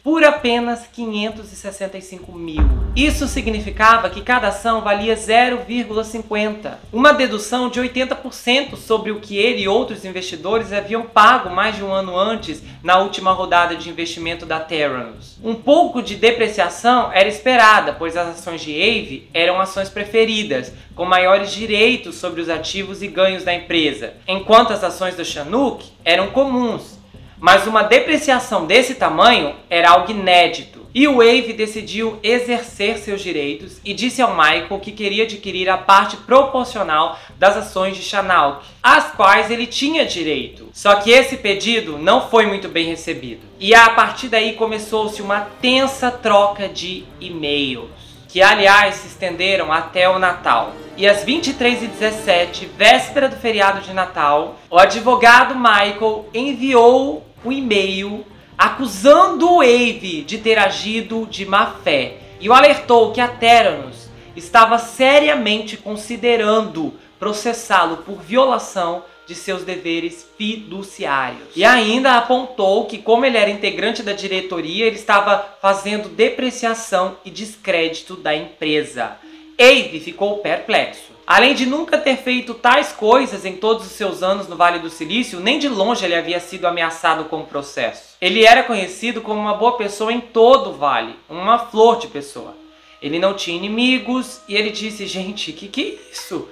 por apenas 565 mil. Isso significava que cada ação valia 0,50, uma dedução de 80% sobre o que ele e outros investidores haviam pago mais de um ano antes na última rodada de investimento da Theranos. Um pouco de depreciação era esperada, pois as ações de Abe eram ações preferidas, com maiores direitos sobre os ativos e ganhos da empresa, enquanto as ações do Shinnok eram comuns. Mas uma depreciação desse tamanho era algo inédito. E o Abe decidiu exercer seus direitos e disse ao Michael que queria adquirir a parte proporcional das ações de Shinnok, às quais ele tinha direito. Só que esse pedido não foi muito bem recebido. E a partir daí começou-se uma tensa troca de e-mails, que aliás se estenderam até o Natal. E às 23h17, véspera do feriado de Natal, o advogado Michael enviou um e-mail acusando o Abe de ter agido de má fé e o alertou que a Theranos estava seriamente considerando processá-lo por violação de seus deveres fiduciários. E ainda apontou que, como ele era integrante da diretoria, ele estava fazendo depreciação e descrédito da empresa. Abe ficou perplexo. Além de nunca ter feito tais coisas em todos os seus anos no Vale do Silício, nem de longe ele havia sido ameaçado com o processo. Ele era conhecido como uma boa pessoa em todo o Vale, uma flor de pessoa. Ele não tinha inimigos e ele disse: gente, que é isso?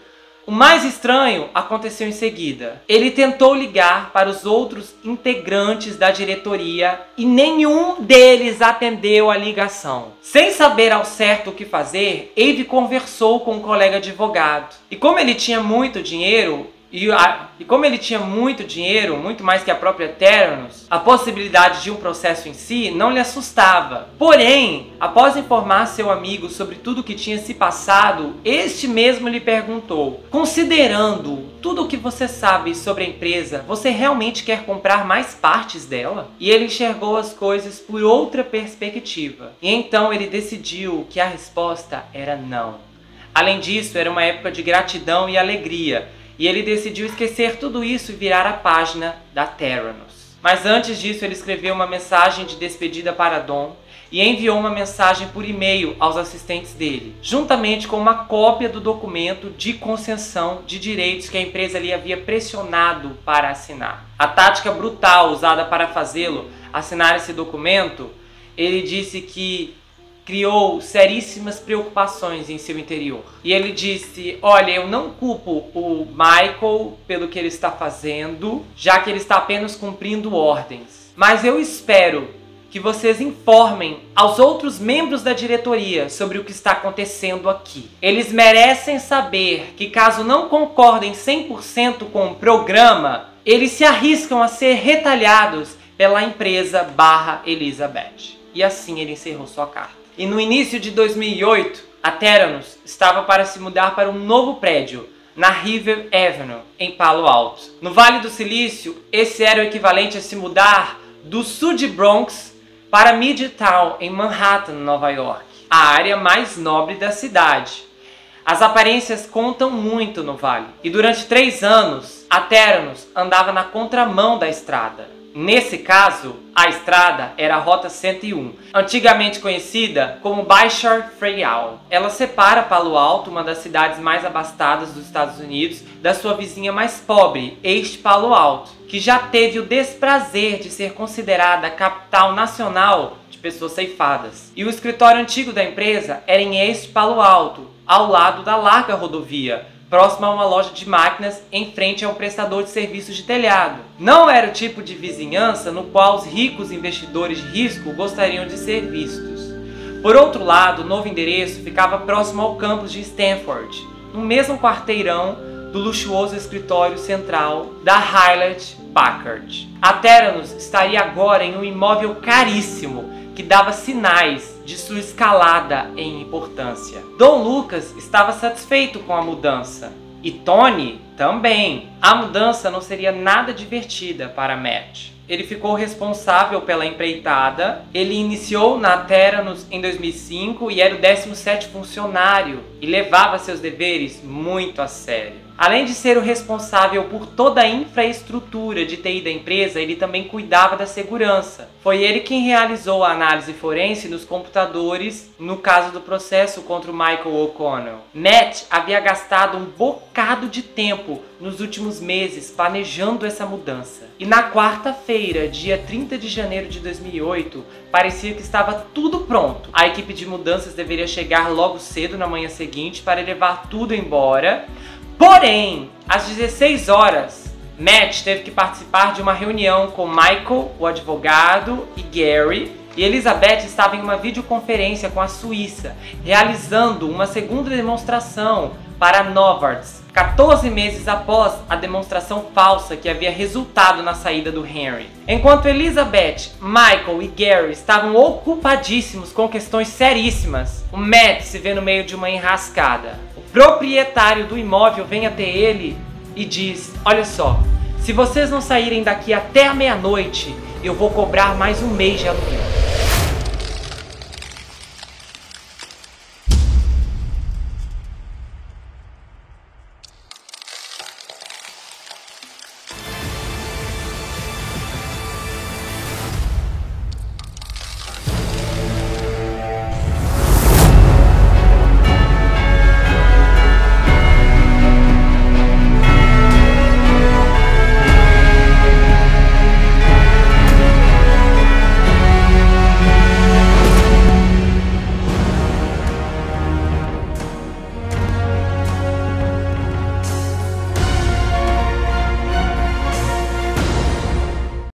O mais estranho aconteceu em seguida. Ele tentou ligar para os outros integrantes da diretoria e nenhum deles atendeu a ligação. Sem saber ao certo o que fazer, Abe conversou com um colega advogado. E como ele tinha muito dinheiro, muito mais que a própria Theranos, a possibilidade de um processo em si não lhe assustava. Porém, após informar seu amigo sobre tudo o que tinha se passado, este mesmo lhe perguntou: considerando tudo o que você sabe sobre a empresa, você realmente quer comprar mais partes dela? E ele enxergou as coisas por outra perspectiva. E então ele decidiu que a resposta era não. Além disso, era uma época de gratidão e alegria. E ele decidiu esquecer tudo isso e virar a página da Theranos. Mas antes disso, ele escreveu uma mensagem de despedida para Don e enviou uma mensagem por e-mail aos assistentes dele, juntamente com uma cópia do documento de concessão de direitos que a empresa lhe havia pressionado para assinar. A tática brutal usada para fazê-lo assinar esse documento, ele disse que criou seríssimas preocupações em seu interior. E ele disse: olha, eu não culpo o Michael pelo que ele está fazendo, já que ele está apenas cumprindo ordens. Mas eu espero que vocês informem aos outros membros da diretoria sobre o que está acontecendo aqui. Eles merecem saber que, caso não concordem 100% com o programa, eles se arriscam a ser retalhados pela empresa Elizabeth. E assim ele encerrou sua carta. E no início de 2008, a Theranos estava para se mudar para um novo prédio, na River Avenue, em Palo Alto. No Vale do Silício, esse era o equivalente a se mudar do sul de Bronx para Midtown, em Manhattan, Nova York, a área mais nobre da cidade. As aparências contam muito no Vale, e durante 3 anos, a Theranos andava na contramão da estrada. Nesse caso, a estrada era a Rota 101, antigamente conhecida como Bayshore Trail. Ela separa Palo Alto, uma das cidades mais abastadas dos Estados Unidos, da sua vizinha mais pobre, East Palo Alto, que já teve o desprazer de ser considerada a capital nacional de pessoas ceifadas. E o escritório antigo da empresa era em East Palo Alto, ao lado da larga rodovia, próximo a uma loja de máquinas em frente a um prestador de serviços de telhado. Não era o tipo de vizinhança no qual os ricos investidores de risco gostariam de ser vistos. Por outro lado, o novo endereço ficava próximo ao campus de Stanford, no mesmo quarteirão do luxuoso escritório central da Hewlett-Packard. A Theranos estaria agora em um imóvel caríssimo que dava sinais de sua escalada em importância. Dom Lucas estava satisfeito com a mudança, e Tony também. A mudança não seria nada divertida para Matt. Ele ficou responsável pela empreitada, ele iniciou na Theranos em 2005 e era o 17º funcionário, e levava seus deveres muito a sério. Além de ser o responsável por toda a infraestrutura de TI da empresa, ele também cuidava da segurança. Foi ele quem realizou a análise forense nos computadores no caso do processo contra o Michael O'Connell. Matt havia gastado um bocado de tempo nos últimos meses planejando essa mudança. E na quarta-feira, dia 30 de janeiro de 2008, parecia que estava tudo pronto. A equipe de mudanças deveria chegar logo cedo na manhã seguinte para levar tudo embora. Porém, às 16 horas, Matt teve que participar de uma reunião com Michael, o advogado, e Gary, e Elizabeth estava em uma videoconferência com a Suíça, realizando uma segunda demonstração para Novartis, 14 meses após a demonstração falsa que havia resultado na saída do Henry. Enquanto Elizabeth, Michael e Gary estavam ocupadíssimos com questões seríssimas, o Matt se vê no meio de uma enrascada. O proprietário do imóvel vem até ele e diz: olha só, se vocês não saírem daqui até a meia-noite, eu vou cobrar mais um mês de aluguel.